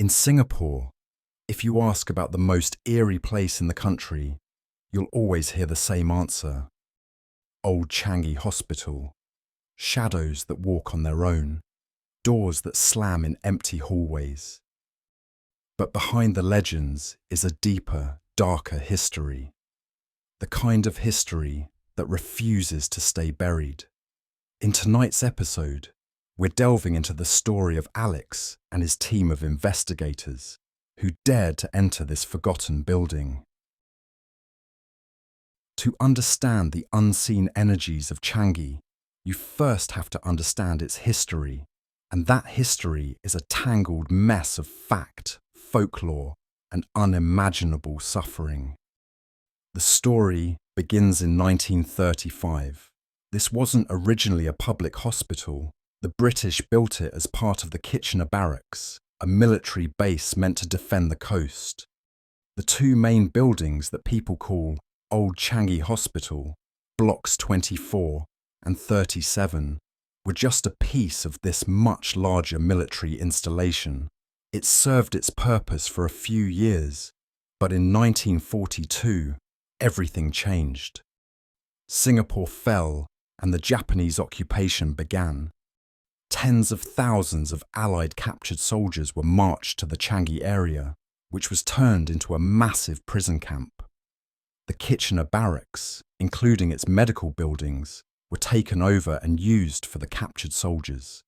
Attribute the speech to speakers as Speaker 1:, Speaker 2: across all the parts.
Speaker 1: In Singapore, if you ask about the most eerie place in the country, you'll always hear the same answer. Old Changi Hospital. Shadows that walk on their own. Doors that slam in empty hallways. But behind the legends is a deeper, darker history. The kind of history that refuses to stay buried. In tonight's episode, we're delving into the story of Alex and his team of investigators who dared to enter this forgotten building. To understand the unseen energies of Changi, you first have to understand its history, and that history is a tangled mess of fact, folklore, and unimaginable suffering. The story begins in 1935. This wasn't originally a public hospital. The British built it as part of the Kitchener Barracks, a military base meant to defend the coast. The two main buildings that people call Old Changi Hospital, Blocks 24 and 37, were just a piece of this much larger military installation. It served its purpose for a few years, but in 1942, everything changed. Singapore fell and the Japanese occupation began. Tens of thousands of Allied captured soldiers were marched to the Changi area, which was turned into a massive prison camp. The Kitchener Barracks, including its medical buildings, were taken over and used for the captured soldiers.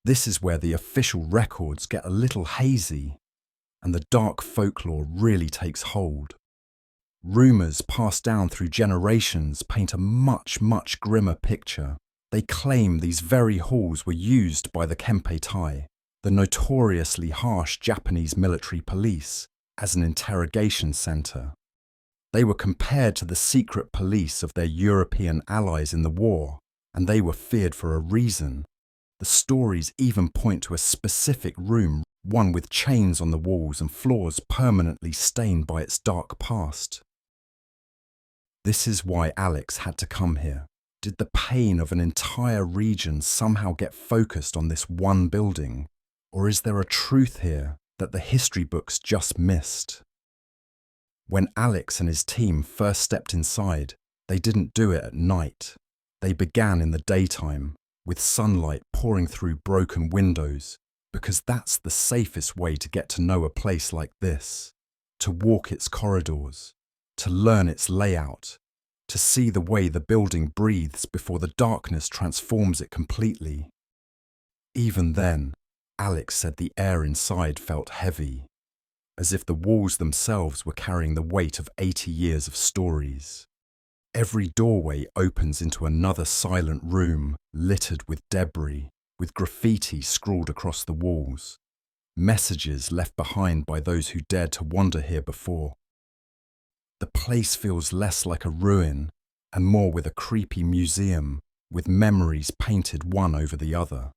Speaker 1: This is where the official records get a little hazy, and the dark folklore really takes hold. Rumours passed down through generations paint a much grimmer picture. They claim these very halls were used by the Kempeitai, the notoriously harsh Japanese military police, as an interrogation centre. They were compared to the secret police of their European allies in the war, and they were feared for a reason. The stories even point to a specific room, one with chains on the walls and floors permanently stained by its dark past. This is why Alex had to come here. Did the pain of an entire region somehow get focused on this one building? Or is there a truth here that the history books just missed? When Alex and his team first stepped inside, they didn't do it at night. They began in the daytime, with sunlight pouring through broken windows, because that's the safest way to get to know a place like this, to walk its corridors, to learn its layout, to see the way the building breathes before the darkness transforms it completely. Even then, Alex said the air inside felt heavy, as if the walls themselves were carrying the weight of 80 years of stories. Every doorway opens into another silent room littered with debris, with graffiti scrawled across the walls, messages left behind by those who dared to wander here before. The place feels less like a ruin and more with a creepy museum, with memories painted one over the other.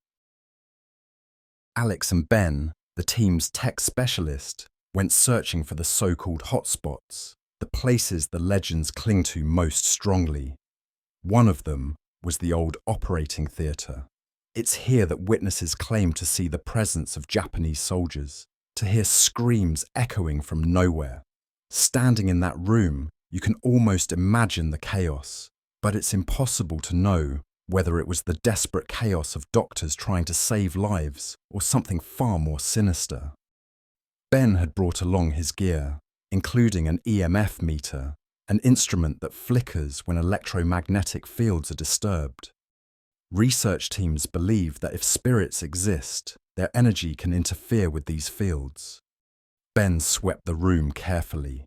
Speaker 1: Alex and Ben, the team's tech specialist, went searching for the so-called hotspots, the places the legends cling to most strongly. One of them was the old operating theatre. It's here that witnesses claim to see the presence of Japanese soldiers, to hear screams echoing from nowhere. Standing in that room, you can almost imagine the chaos, but it's impossible to know whether it was the desperate chaos of doctors trying to save lives or something far more sinister. Ben had brought along his gear, including an EMF meter, an instrument that flickers when electromagnetic fields are disturbed. Research teams believe that if spirits exist, their energy can interfere with these fields. Ben swept the room carefully.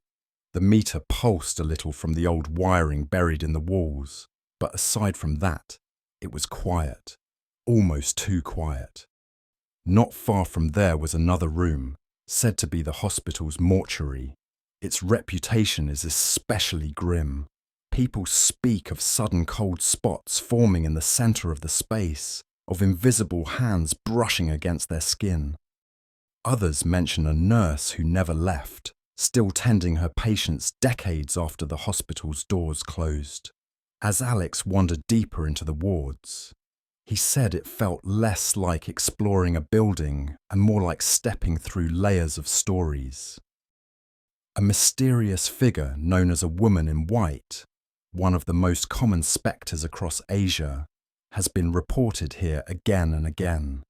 Speaker 1: The meter pulsed a little from the old wiring buried in the walls, but aside from that, it was quiet, almost too quiet. Not far from there was another room, said to be the hospital's mortuary. Its reputation is especially grim. People speak of sudden cold spots forming in the center of the space, of invisible hands brushing against their skin. Others mention a nurse who never left, still tending her patients decades after the hospital's doors closed. As Alex wandered deeper into the wards, He said it felt less like exploring a building and more like stepping through layers of stories. A mysterious figure known as a woman in white, one of the most common spectres across Asia, has been reported here again and again.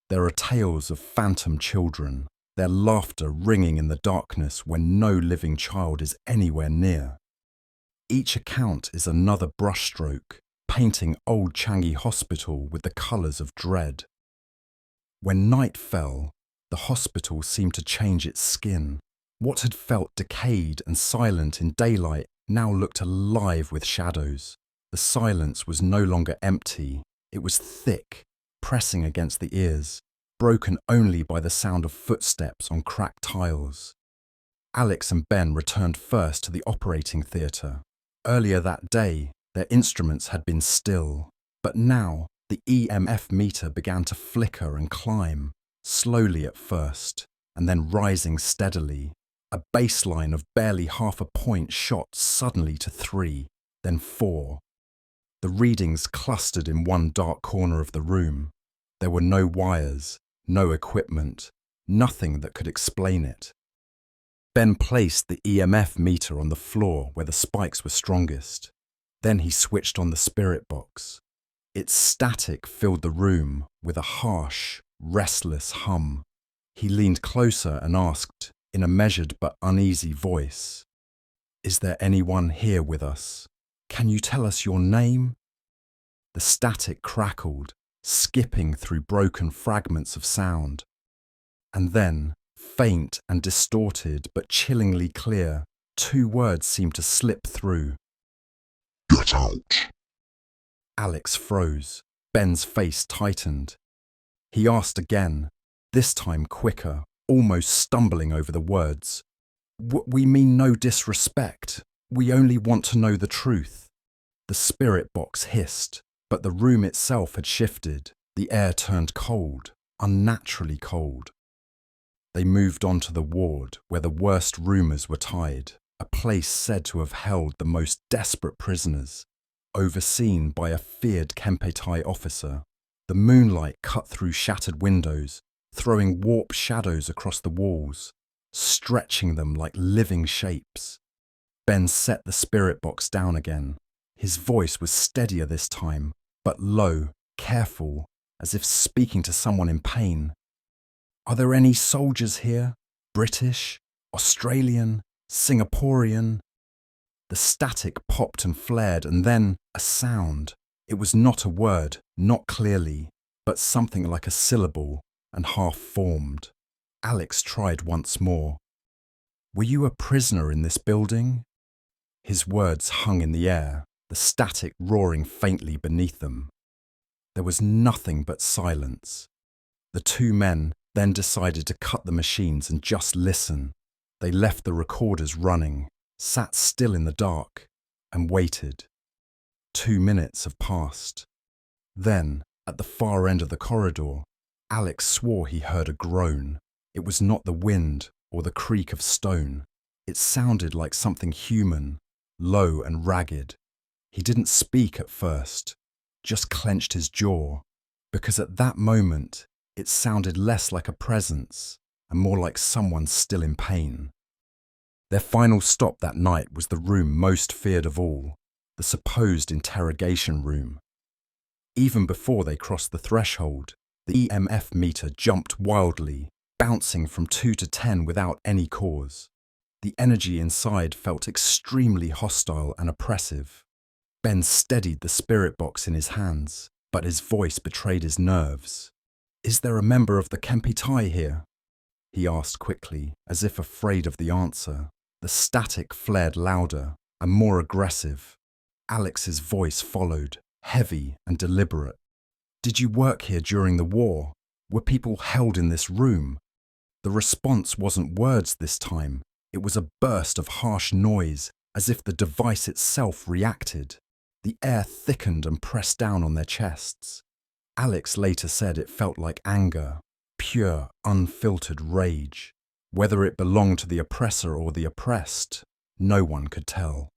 Speaker 1: There are tales of phantom children, their laughter ringing in the darkness when no living child is anywhere near. Each account is another brushstroke, painting Old Changi Hospital with the colours of dread. When night fell, the hospital seemed to change its skin. What had felt decayed and silent in daylight now looked alive with shadows. The silence was no longer empty, it was thick, pressing against the ears, broken only by the sound of footsteps on cracked tiles. Alex and Ben returned first to the operating theatre. Earlier that day, their instruments had been still, but now the EMF meter began to flicker and climb, slowly at first, and then rising steadily. A baseline of barely half a point shot suddenly to 3, then 4. The readings clustered in one dark corner of the room. There were no wires, no equipment, nothing that could explain it. Ben placed the EMF meter on the floor where the spikes were strongest. Then he switched on the spirit box. Its static filled the room with a harsh, restless hum. He leaned closer and asked, in a measured but uneasy voice, "Is there anyone here with us? Can you tell us your name?" The static crackled, skipping through broken fragments of sound. And then, faint and distorted but chillingly clear, 2 words seemed to slip through. "Get out." Alex froze. Ben's face tightened. He asked again, this time quicker, almost stumbling over the words. "We mean no disrespect. We only want to know the truth." The spirit box hissed, but the room itself had shifted. The air turned cold, unnaturally cold. They moved on to the ward where the worst rumours were tied, a place said to have held the most desperate prisoners, overseen by a feared Kempetai officer. The moonlight cut through shattered windows, throwing warped shadows across the walls, stretching them like living shapes. Ben set the spirit box down again. His voice was steadier this time, but low, careful, as if speaking to someone in pain. "Are there any soldiers here? British, Australian, Singaporean?" The static popped and flared, and then a sound. It was not a word, not clearly, but something like a syllable, and half-formed. Alex tried once more. "Were you a prisoner in this building?" His words hung in the air, the static roaring faintly beneath them. There was nothing but silence. The 2 men then decided to cut the machines and just listen. They left the recorders running, sat still in the dark, and waited. 2 minutes have passed. Then, at the far end of the corridor, Alex swore he heard a groan. It was not the wind or the creak of stone. It sounded like something human, low and ragged. He didn't speak at first, just clenched his jaw, because at that moment it sounded less like a presence and more like someone still in pain. Their final stop that night was the room most feared of all, the supposed interrogation room. Even before they crossed the threshold, the EMF meter jumped wildly, bouncing from 2 to 10 without any cause. The energy inside felt extremely hostile and oppressive. Ben steadied the spirit box in his hands, but his voice betrayed his nerves. "Is there a member of the Kempetai here?" he asked quickly, as if afraid of the answer. The static flared louder and more aggressive. Alex's voice followed, heavy and deliberate. "Did you work here during the war? Were people held in this room?" The response wasn't words this time. It was a burst of harsh noise, as if the device itself reacted. The air thickened and pressed down on their chests. Alex later said it felt like anger, pure, unfiltered rage. Whether it belonged to the oppressor or the oppressed, no one could tell.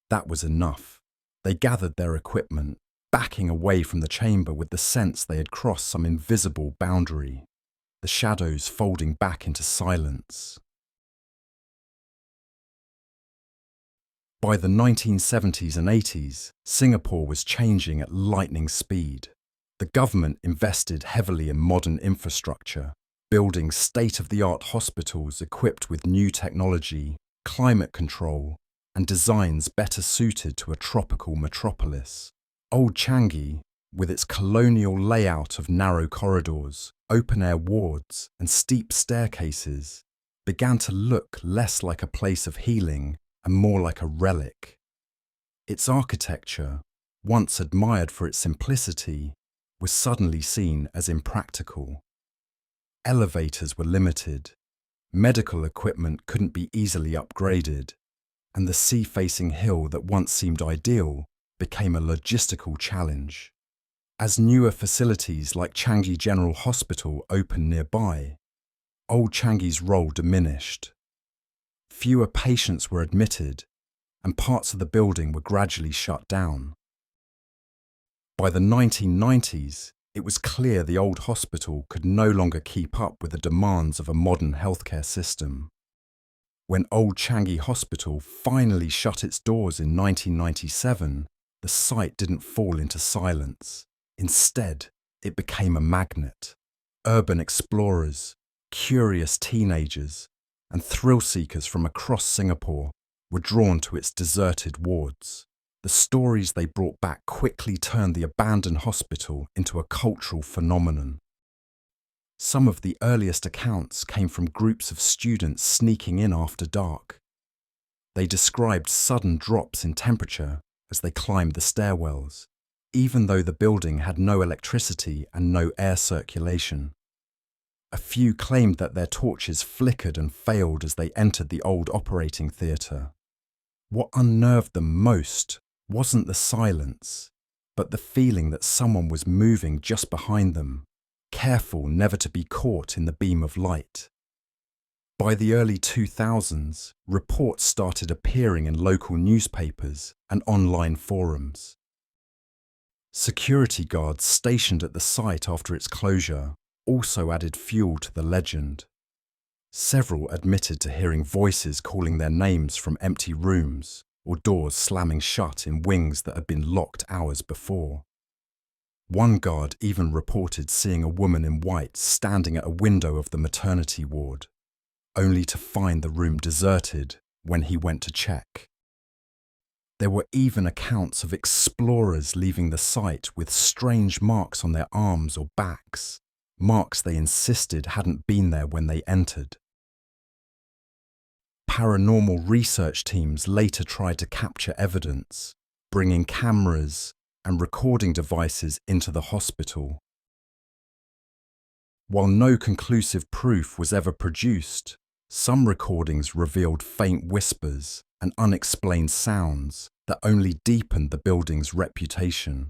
Speaker 1: That was enough. They gathered their equipment, backing away from the chamber with the sense they had crossed some invisible boundary, the shadows folding back into silence. By the 1970s and 80s, Singapore was changing at lightning speed. The government invested heavily in modern infrastructure, building state-of-the-art hospitals equipped with new technology, climate control, and designs better suited to a tropical metropolis. Old Changi, with its colonial layout of narrow corridors, open-air wards, and steep staircases, began to look less like a place of healing and more like a relic. Its architecture, once admired for its simplicity, was suddenly seen as impractical. Elevators were limited, medical equipment couldn't be easily upgraded, and the sea-facing hill that once seemed ideal became a logistical challenge. As newer facilities like Changi General Hospital opened nearby, Old Changi's role diminished. Fewer patients were admitted, and parts of the building were gradually shut down. By the 1990s, it was clear the old hospital could no longer keep up with the demands of a modern healthcare system. When Old Changi Hospital finally shut its doors in 1997, the site didn't fall into silence. Instead, it became a magnet. Urban explorers, curious teenagers, and thrill-seekers from across Singapore were drawn to its deserted wards. The stories they brought back quickly turned the abandoned hospital into a cultural phenomenon. Some of the earliest accounts came from groups of students sneaking in after dark. They described sudden drops in temperature as they climbed the stairwells, even though the building had no electricity and no air circulation. A few claimed that their torches flickered and failed as they entered the old operating theatre. What unnerved them most wasn't the silence, but the feeling that someone was moving just behind them, careful never to be caught in the beam of light. By the early 2000s, reports started appearing in local newspapers and online forums. Security guards stationed at the site after its closure also added fuel to the legend. Several admitted to hearing voices calling their names from empty rooms or doors slamming shut in wings that had been locked hours before. One guard even reported seeing a woman in white standing at a window of the maternity ward, only to find the room deserted when he went to check. There were even accounts of explorers leaving the site with strange marks on their arms or backs, marks they insisted hadn't been there when they entered. Paranormal research teams later tried to capture evidence, bringing cameras and recording devices into the hospital. While no conclusive proof was ever produced, some recordings revealed faint whispers and unexplained sounds that only deepened the building's reputation.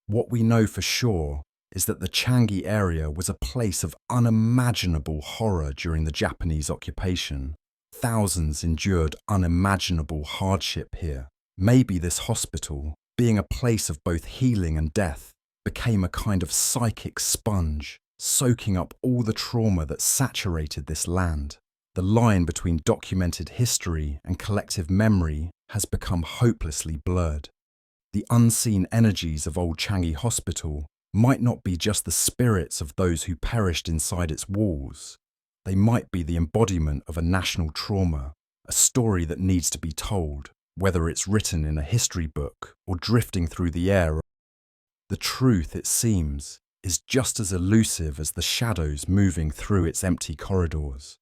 Speaker 1: What we know for sure is that the Changi area was a place of unimaginable horror during the Japanese occupation. Thousands endured unimaginable hardship here. Maybe this hospital, being a place of both healing and death, became a kind of psychic sponge, soaking up all the trauma that saturated this land. The line between documented history and collective memory has become hopelessly blurred. The unseen energies of Old Changi Hospital might not be just the spirits of those who perished inside its walls. They might be the embodiment of a national trauma, a story that needs to be told, whether it's written in a history book or drifting through the air. The truth, it seems, is just as elusive as the shadows moving through its empty corridors.